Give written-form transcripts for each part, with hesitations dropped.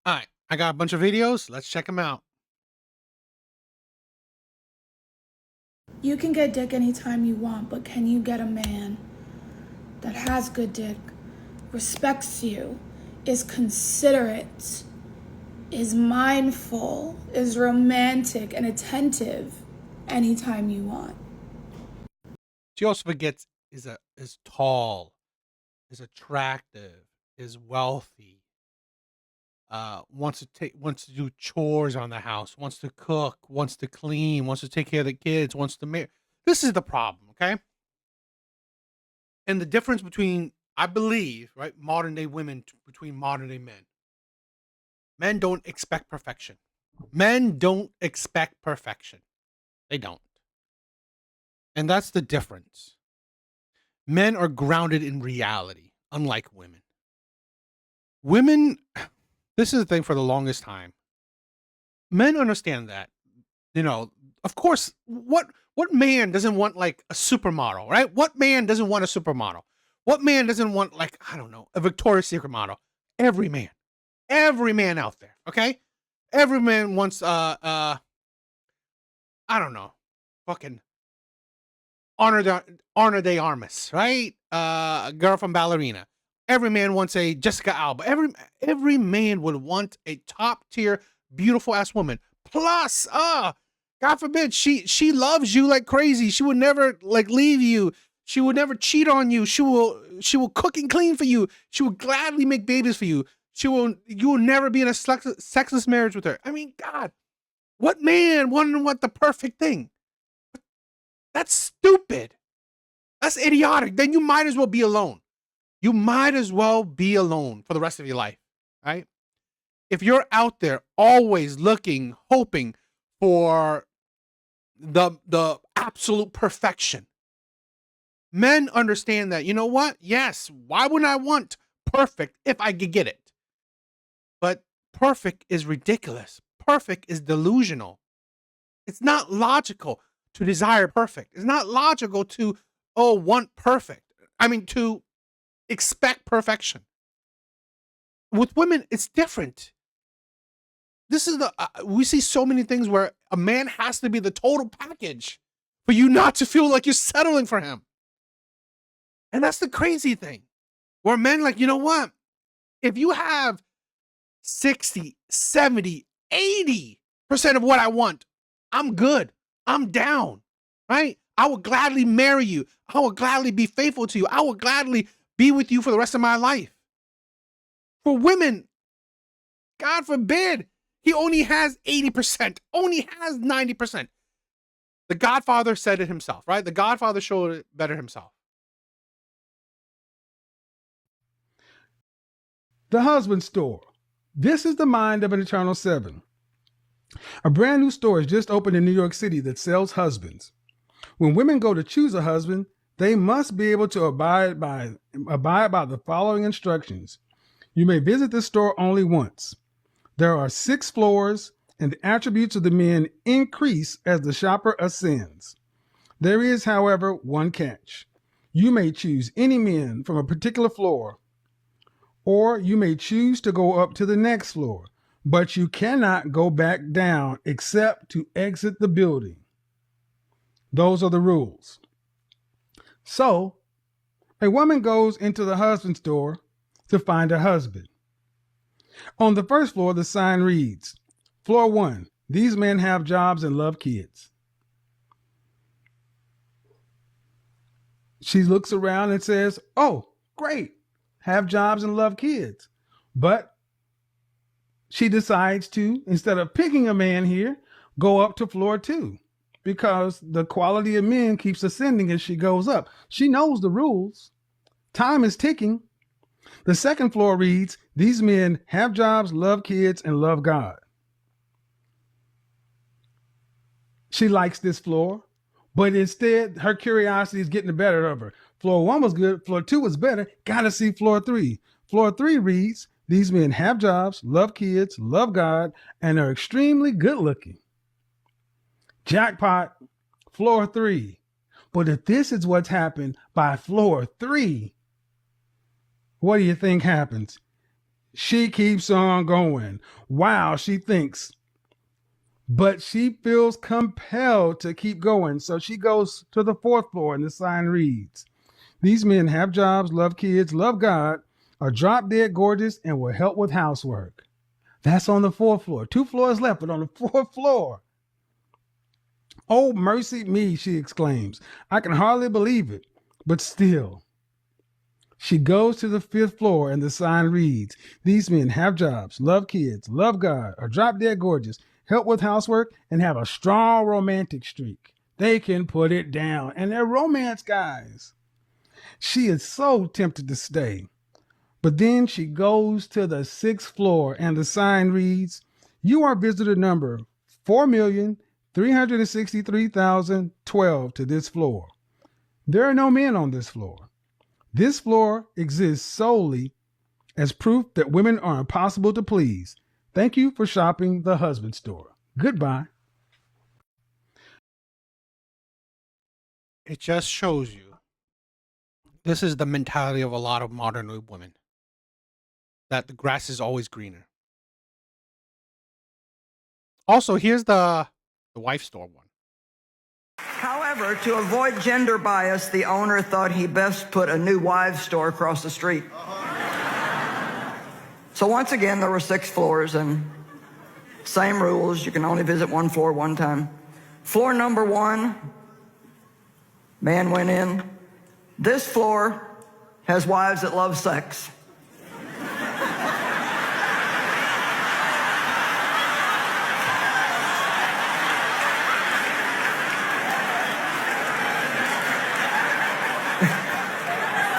All right, I got a bunch of videos. Let's check them out. You can get dick anytime you want, but can you get a man that has good dick, respects you, is considerate, is mindful, is romantic and attentive anytime you want? She also forgets is tall, is attractive, is wealthy, wants to do chores on the house, wants to cook, wants to clean, wants to take care of the kids, wants to marry. This is the problem, okay? And the difference between, I believe, right, modern day women between modern day men. Men don't expect perfection. Men don't expect perfection. They don't. And that's the difference. Men are grounded in reality, unlike women. Women, this is the thing for the longest time. Men understand that, of course, what man doesn't want like a supermodel, right? What man doesn't want a supermodel? What man doesn't want, like, I don't know, a Victoria's Secret model? Every man. Every man out there, okay? Every man wants I don't know, fucking Honor de Armas, right? A girl from Ballerina. Every man wants a Jessica Alba. Every man would want a top tier, beautiful ass woman. Plus, God forbid, she loves you like crazy. She would never like leave you. She would never cheat on you. She will cook and clean for you. She will gladly make babies for you. You will never be in a sexless marriage with her. I mean, God, what man wouldn't want the perfect thing? That's stupid. That's idiotic. Then you might as well be alone. You might as well be alone for the rest of your life, right? If you're out there always looking, hoping for the absolute perfection, men understand that, you know what? Yes, why wouldn't I want perfect if I could get it? But perfect is ridiculous. Perfect is delusional. It's not logical to desire perfect. It's not logical to, want perfect. I mean, to expect perfection. With women, it's different. This is we see so many things where a man has to be the total package for you not to feel like you're settling for him. And that's the crazy thing. Where men, like, you know what? If you have 60, 70, 80% of what I want, I'm good. I'm down, right? I will gladly marry you. I will gladly be faithful to you. I will gladly be with you for the rest of my life. For women, God forbid, he only has 80%, only has 90%. The Godfather said it himself, right? The Godfather showed it better himself. The Husband Store. This is the mind of an eternal seven. A brand new store has just opened in New York City that sells husbands. When women go to choose a husband, they must be able to abide by the following instructions. You may visit the store only once. There are 6 floors, and the attributes of the men increase as the shopper ascends. There is, however, one catch. You may choose any men from a particular floor, or you may choose to go up to the next floor, but you cannot go back down except to exit the building. Those are the rules. So, a woman goes into the husband store to find a husband. On the first floor, the sign reads, Floor 1, these men have jobs and love kids. She looks around and says, oh, great, have jobs and love kids. But she decides to, instead of picking a man here, go up to floor 2 because the quality of men keeps ascending as she goes up. She knows the rules. Time is ticking. The second floor reads, these men have jobs, love kids, and love God. She likes this floor, but instead her curiosity is getting the better of her. Floor 1 was good. Floor 2 was better. Gotta see floor 3. Floor 3 reads, these men have jobs, love kids, love God, and are extremely good looking. Jackpot, floor 3. But if this is what's happened by floor 3, what do you think happens? She keeps on going. Wow, she thinks. But she feels compelled to keep going. So she goes to the fourth floor and the sign reads, these men have jobs, love kids, love God, are drop dead gorgeous, and will help with housework. That's on the fourth floor. 2 floors left, but on the fourth floor. Oh, mercy me, she exclaims. I can hardly believe it, but still. She goes to the 5th floor and the sign reads, these men have jobs, love kids, love God, are drop dead gorgeous, help with housework, and have a strong romantic streak. They can put it down. And they're romance guys. She is so tempted to stay. But then she goes to the 6th floor and the sign reads, you are visitor number 4,363,012 to this floor. There are no men on this floor. This floor exists solely as proof that women are impossible to please. Thank you for shopping the husband store. Goodbye. It just shows you this is the mentality of a lot of modern women, that the grass is always greener. Also, here's the wife store one. However, to avoid gender bias, the owner thought he best put a new wives store across the street. So once again, there were 6 floors and same rules. You can only visit one floor one time. Floor number 1, man went in. This floor has wives that love sex.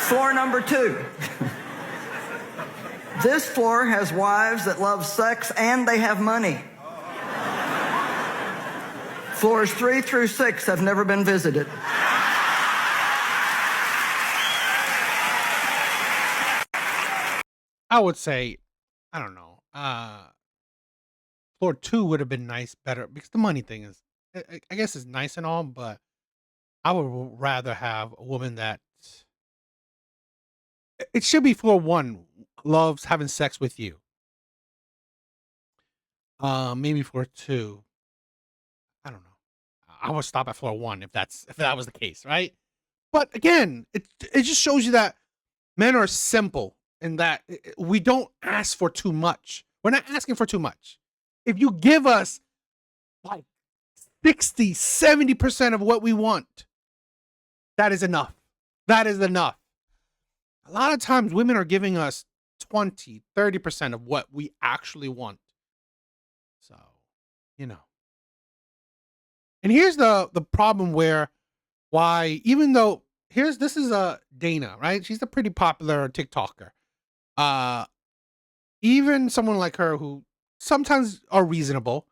Floor number 2. This floor has wives that love sex and they have money. Floors 3 through 6 have never been visited. I would say, I don't know, floor 2 would have been nice, better, because the money thing is, I guess it's nice and all, but I would rather have a woman that it should be floor 1 loves having sex with you. Maybe floor 2. I don't know. I would stop at floor 1 if that was the case, right? But again, it just shows you that men are simple and that we don't ask for too much. We're not asking for too much. If you give us like 60, 70% of what we want, that is enough. That is enough. A lot of times women are giving us 20, 30% of what we actually want. So, you know. And here's the problem why, even though this is Dana, right? She's a pretty popular TikToker. Even someone like her who sometimes are reasonable,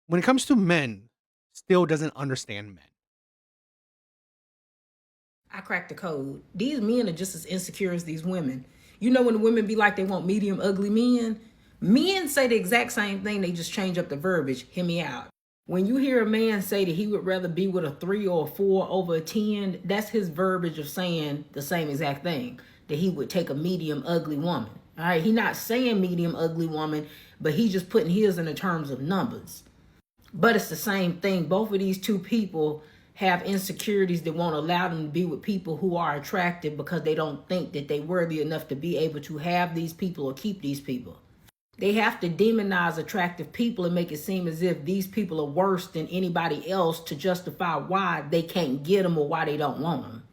when it comes to men, still doesn't understand men. I cracked the code. These men are just as insecure as these women. You know when the women be like they want medium ugly men? Men say the exact same thing, they just change up the verbiage. Hear me out. When you hear a man say that he would rather be with a 3 or a 4 over a 10, that's his verbiage of saying the same exact thing, that he would take a medium ugly woman. All right, he's not saying medium ugly woman, but he's just putting his in the terms of numbers. But it's the same thing. Both of these two people have insecurities that won't allow them to be with people who are attractive because they don't think that they're worthy enough to be able to have these people or keep these people. They have to demonize attractive people and make it seem as if these people are worse than anybody else to justify why they can't get them or why they don't want them.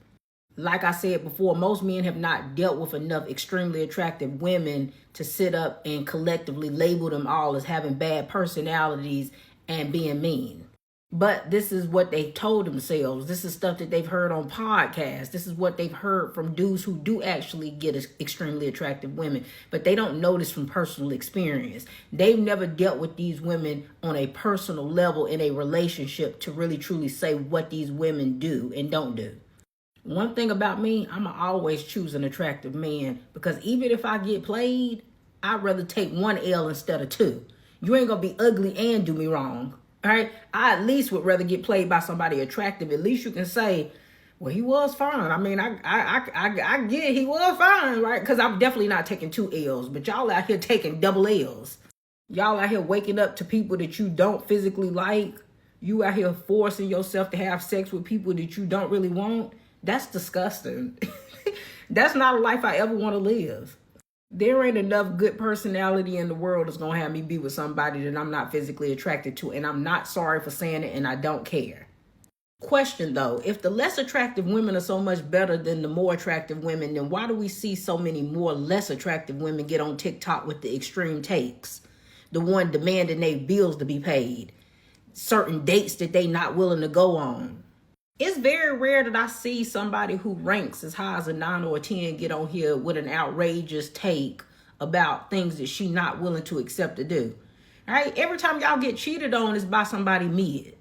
Like I said before, most men have not dealt with enough extremely attractive women to sit up and collectively label them all as having bad personalities and being mean. But this is what they've told themselves. This is stuff that they've heard on podcasts. This is what they've heard from dudes who do actually get extremely attractive women. But they don't know this from personal experience. They've never dealt with these women on a personal level in a relationship to really truly say what these women do and don't do. One thing about me, I'ma always choose an attractive man because even if I get played, I'd rather take 1 L instead of 2. You ain't gonna be ugly and do me wrong. All right, I at least would rather get played by somebody attractive. At least you can say, Well, he was fine. I mean, I get he was fine, right? Because I'm definitely not taking 2 L's, but y'all out here taking double L's. Y'all out here waking up to people that you don't physically like. You out here forcing yourself to have sex with people that you don't really want. That's disgusting. That's not a life I ever want to live. There ain't enough good personality in the world that's gonna have me be with somebody that I'm not physically attracted to, and I'm not sorry for saying it, and I don't care. Question though, if the less attractive women are so much better than the more attractive women, then why do we see so many more less attractive women get on TikTok with the extreme takes? The one demanding their bills to be paid, certain dates that they not willing to go on. It's very rare that I see somebody who ranks as high as a 9 or a 10 get on here with an outrageous take about things that she not willing to accept to do. All right, every time y'all get cheated on is by somebody mid.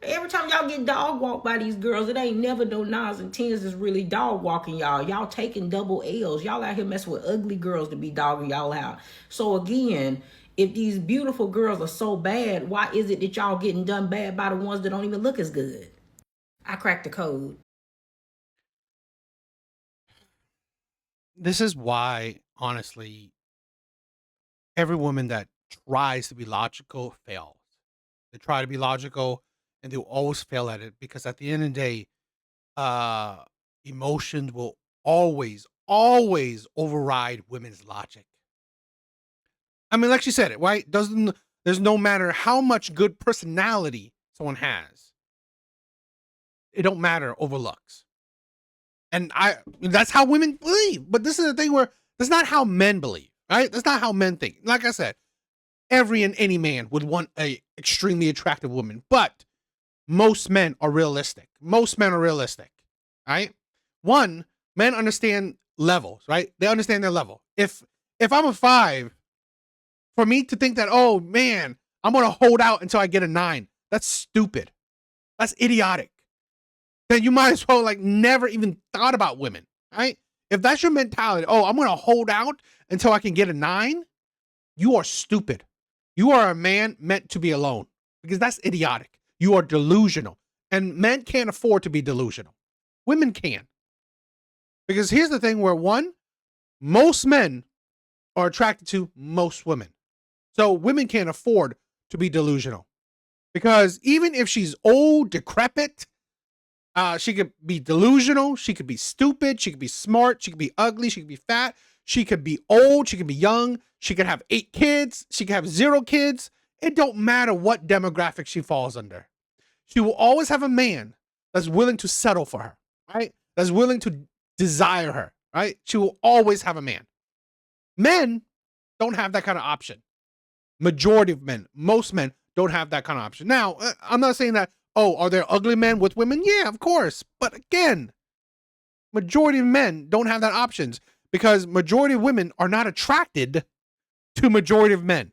Every time y'all get dog walked by these girls, it ain't never no 9s and 10s that's really dog walking y'all. Y'all taking double L's. Y'all out here messing with ugly girls to be dogging y'all out. So again, if these beautiful girls are so bad, why is it that y'all getting done bad by the ones that don't even look as good? I cracked the code. This is why, honestly, every woman that tries to be logical fails. They try to be logical and they'll always fail at it because at the end of the day, uh, emotions will always override women's logic. I mean, like she said it, right? There's no matter how much good personality someone has, it don't matter over looks. And that's how women believe. But this is the thing where that's not how men believe, right? That's not how men think. Like I said, every and any man would want a extremely attractive woman, but most men are realistic. Most men are realistic, right? One, men understand levels, right? They understand their level. If I'm a 5, for me to think that, oh man, I'm gonna hold out until I get a 9, that's stupid. That's idiotic. Then you might as well like never even thought about women, right? If that's your mentality, oh, I'm gonna hold out until I can get a 9, you are stupid. You are a man meant to be alone because that's idiotic. You are delusional. And men can't afford to be delusional. Women can. Because here's the thing where one, most men are attracted to most women. So women can't afford to be delusional. Because even if she's old, decrepit, she could be delusional, she could be stupid, she could be smart, she could be ugly, she could be fat, she could be old, she could be young, she could have 8 kids, she could have 0 kids. It don't matter what demographic she falls under. She will always have a man that's willing to settle for her, right? That's willing to desire her, right? She will always have a man. Men don't have that kind of option. Majority of men, most men don't have that kind of option. Now, I'm not saying that, oh, are there ugly men with women? Yeah, of course. But again, majority of men don't have that options because majority of women are not attracted to majority of men.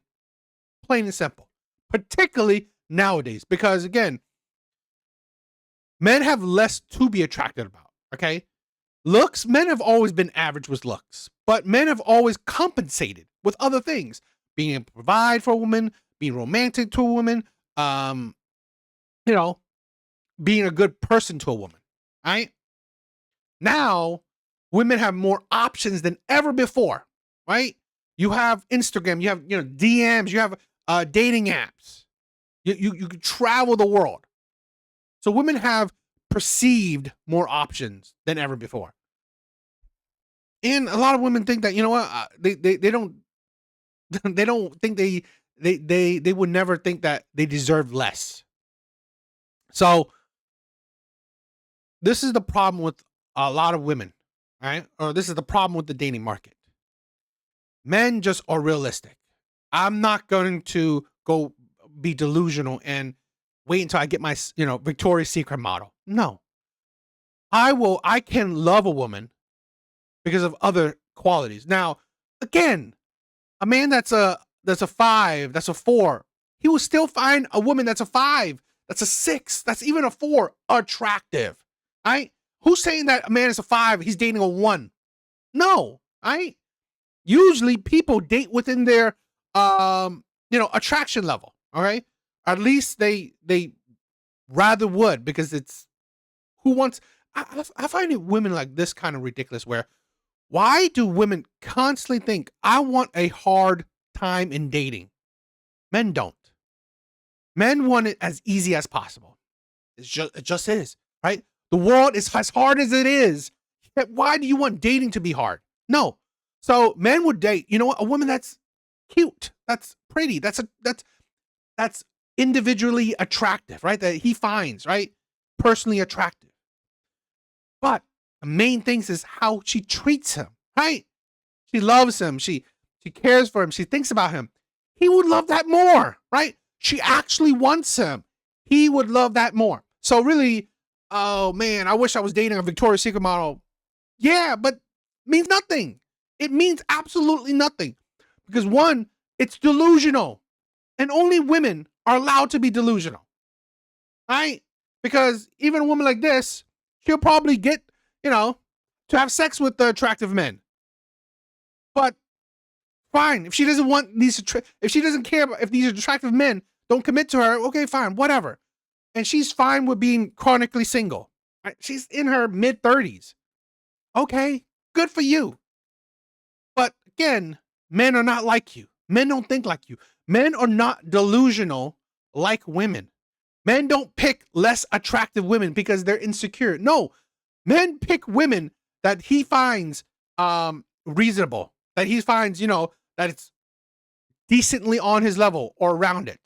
Plain and simple. Particularly nowadays because, again, men have less to be attracted about, okay? Looks, men have always been average with looks, but men have always compensated with other things. Being able to provide for a woman, being romantic to a woman, being a good person to a woman, right? Now, women have more options than ever before, right? You have Instagram, you have DMs, you have dating apps. You can travel the world. So women have perceived more options than ever before. And a lot of women think that, you know what, they don't they don't think they would never think that they deserve less. So this is the problem with a lot of women, right? Or this is the problem with the dating market. Men just are realistic. I'm not going to go be delusional and wait until I get my, Victoria's Secret model. No. I can love a woman because of other qualities. Now, again, a man that's a 5, that's a 4, he will still find a woman that's a 5, that's a 6, that's even a 4 attractive. Right? Who's saying that a man is a 5, he's dating a 1? No, right? Usually people date within their attraction level, all right? At least they rather would because it's who wants I find it women like this kind of ridiculous. Where why do women constantly think I want a hard time in dating? Men don't. Men want it as easy as possible. It just is, right? The world is as hard as it is. Why do you want dating to be hard? No. So men would date, you know what, a woman that's cute, that's pretty, that's individually attractive, right? That he finds, right? Personally attractive. But the main thing is how she treats him, right? She loves him. She cares for him. She thinks about him. He would love that more, right? She actually wants him. He would love that more. So really, oh man, I wish I was dating a Victoria's Secret model. Yeah, but means nothing. It means absolutely nothing. Because one, it's delusional. And only women are allowed to be delusional. Right? Because even a woman like this, she'll probably get, to have sex with the attractive men. But fine, if she doesn't want if she doesn't care about if these attractive men don't commit to her, okay, fine, whatever. And she's fine with being chronically single. Right? She's in her mid-30s. Okay, good for you. But again, men are not like you. Men don't think like you. Men are not delusional like women. Men don't pick less attractive women because they're insecure. No, men pick women that he finds reasonable, that he finds, that it's decently on his level or around it.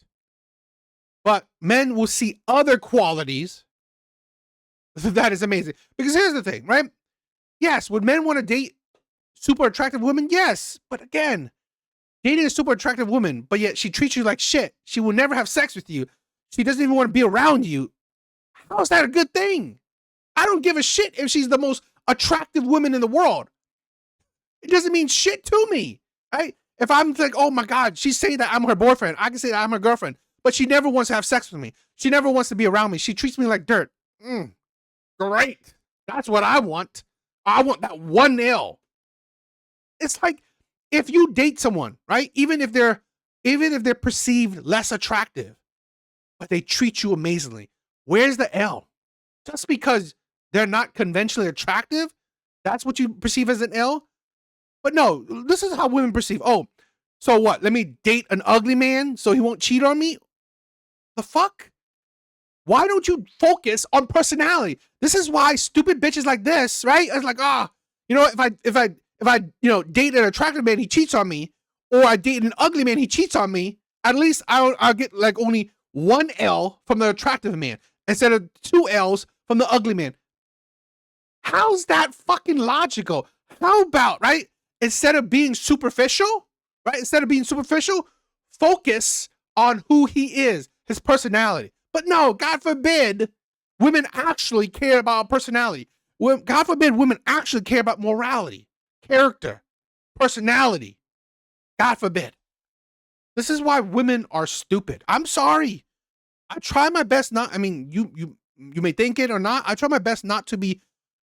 But men will see other qualities. That is amazing. Because here's the thing, right? Yes, would men want to date super attractive women? Yes. But again, dating a super attractive woman, but yet she treats you like shit. She will never have sex with you. She doesn't even want to be around you. How is that a good thing? I don't give a shit if she's the most attractive woman in the world. It doesn't mean shit to me, right? If I'm like, oh my God, she's saying that I'm her boyfriend. I can say that I'm her girlfriend, but she never wants to have sex with me. She never wants to be around me. She treats me like dirt. Great. That's what I want. I want that 1L. It's like if you date someone, right? Even if they're perceived less attractive, but they treat you amazingly. Where's the L? Just because they're not conventionally attractive, that's what you perceive as an L? But no, this is how women perceive. Oh, so what? Let me date an ugly man so he won't cheat on me? The fuck? Why don't you focus on personality? This is why stupid bitches like this, right? It's like, if I date an attractive man, he cheats on me, or I date an ugly man, he cheats on me, at least I'll get like only 1L from the attractive man instead of 2 L's from the ugly man. How's that fucking logical? How about, right? Instead of being superficial, focus on who he is, his personality. But no, God forbid, women actually care about personality. God forbid, women actually care about morality, character, personality. God forbid. This is why women are stupid. I'm sorry. I try my best not. I mean, you may think it or not. I try my best not to be,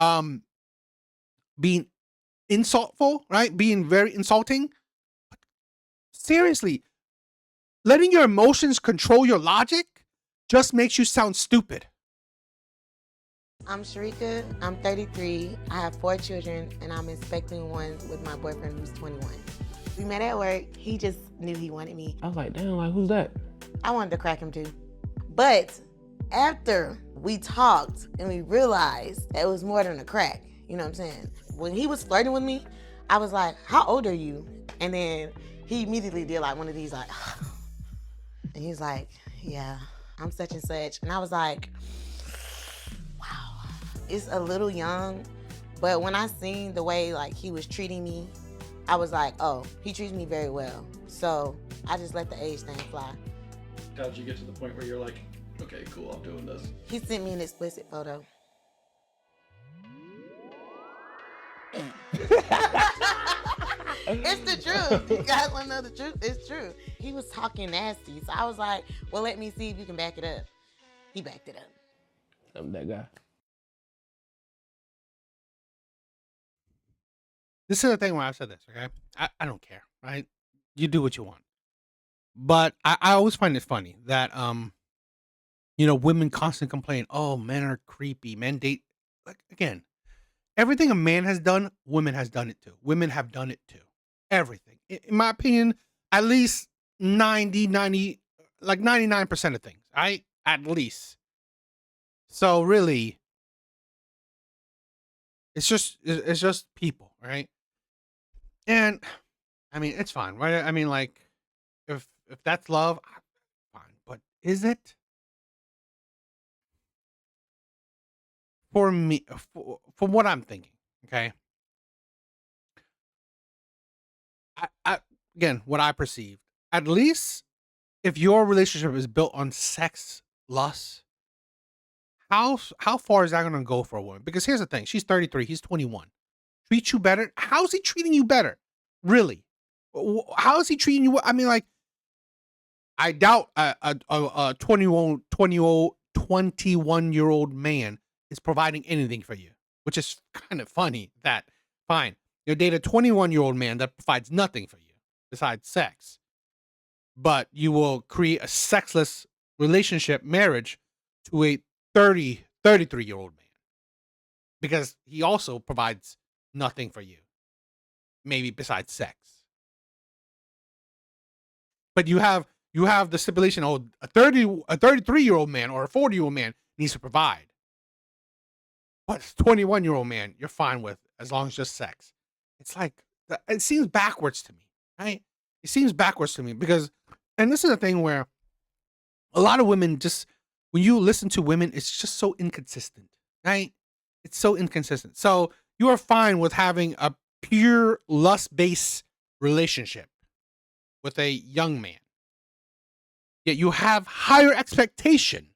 being insultful, right? Being very insulting. Seriously, letting your emotions control your logic just makes you sound stupid. I'm Sharika. I'm 33. I have 4 children, and I'm expecting one with my boyfriend who's 21. We met at work. He just knew he wanted me. I was like, damn, like, who's that? I wanted to crack him too. But after we talked and we realized that it was more than a crack, you know what I'm saying? When he was flirting with me, I was like, how old are you? And then he immediately did like one of these like, and he's like, yeah, I'm such and such. And I was like, wow, it's a little young. But when I seen the way like he was treating me, I was like, oh, he treats me very well. So I just let the age thing fly. How did you get to the point where you're like, okay, cool, I'm doing this? He sent me an explicit photo. It's the truth. You guys want to know the truth? It's true. He was talking nasty. So I was like, well, let me see if you can back it up. He backed it up. I'm that guy. This is the thing where I've said this, okay? I don't care, right? You do what you want. But I always find it funny that women constantly complain, oh, men are creepy. Men date like again, everything a man has done, women has done it too. Women have done it too. Everything. In my opinion, at least 90, like 99% of things, right? At least. So really, it's just people, right? And I mean, it's fine, right? I mean, like if that's love, fine. But is it for me? From what I'm thinking, okay. Again, what I perceived, at least if your relationship is built on sex, lust, how far is that going to go for a woman? Because here's the thing: she's 33, he's 21. Treat you better? How's he treating you better? Really? How is he treating you? I mean, like, I doubt a 21-year-old man is providing anything for you, which is kind of funny that, fine, you date a 21-year-old man that provides nothing for you besides sex, but you will create a sexless relationship, marriage, to a 33-year-old man because he also provides nothing for you, maybe besides sex. But you have the stipulation, oh, a 33-year-old man or a 40-year-old man needs to provide. But a 21-year-old man, you're fine with as long as just sex. It's like it seems backwards to me, right? It seems backwards to me because, and this is a thing where a lot of women just, when you listen to women, it's just so inconsistent, right? It's so inconsistent. So you are fine with having a pure lust-based relationship with a young man. Yet you have higher expectation.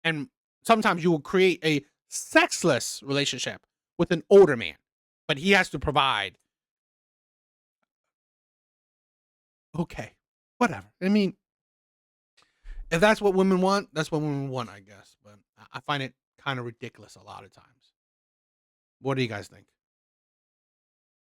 And sometimes you will create a sexless relationship with an older man, but he has to provide. Okay, whatever. I mean, if that's what women want, that's what women want, I guess. But I find it kind of ridiculous a lot of times. What do you guys think?